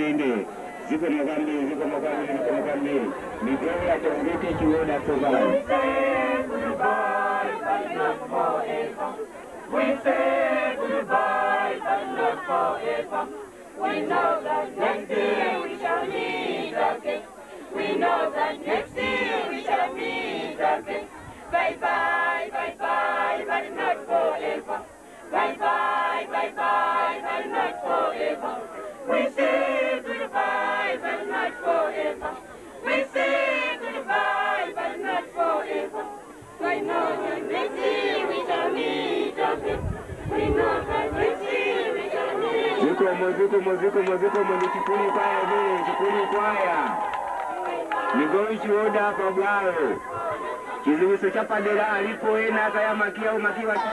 Inde. Ziko makambi. Miguel ya Tongete Chiwoda provide. We say goodbye, but not forever. We say goodbye, but not forever. We know that next year we shall meet again. We know that next year we shall meet again. Bye bye, bye bye, but not forever. Bye bye, bye bye, but not forever. We say goodbye, but not forever. We say goodbye, but not forever. We know that next year we shall meet again. We know that next year we shall meet again. Ziko, chipuni kwaya. Migoi Chiwoda kwa Bwaro. Kizuiso cha padera alipo ena kaya makia umakiwa